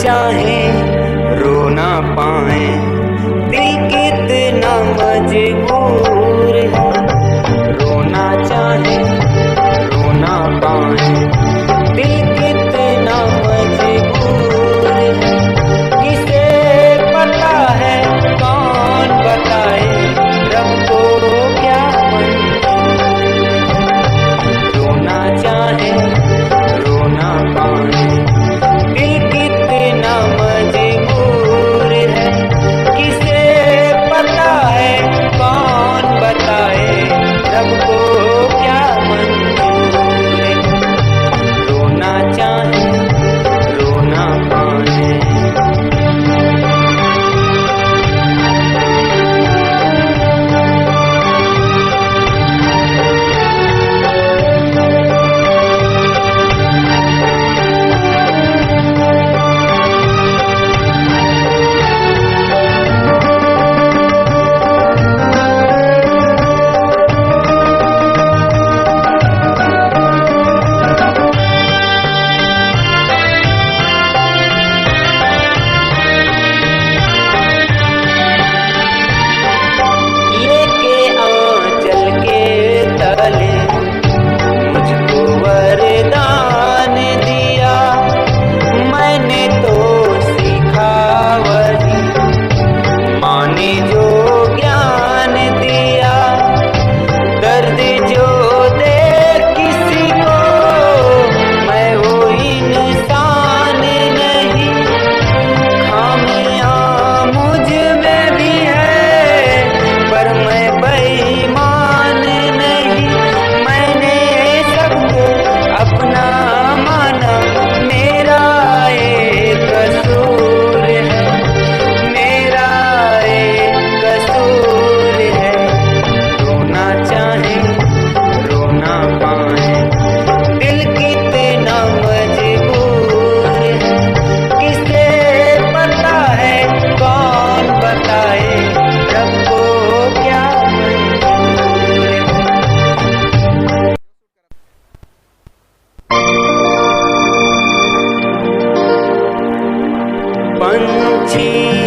चाहे रो ना पाए, दिल कितना मजबूर है। रोना चाहे रो ना पाए, दिल कितना मजबूर है। किसे पता है कौन बताए, रब को क्या मंजूर है। रोना चाहे रो ना पाए, दिल कितना मजबूर है। किसे पता है कौन बताए, रब को क्या मंजूर है। रोना चाहे रो ना पाए। मुझको वरदान दिया, मैंने तो सीखा वही, माँ ने जो ज्ञान दिया। दर्द जो दे किसी को, मैं वो इंसान नहीं। खामियां मुझ में भी है, पर मैं बेईमान नहीं। मैंने सबको अपना माना, मेरा एक कसूर है, मेरा एक कसूर है। रोना चाहे रो ना पाए, दिल कितना मजबूर है। किसे पता है कौन बताए, रब को क्या मंजूर है। पंछी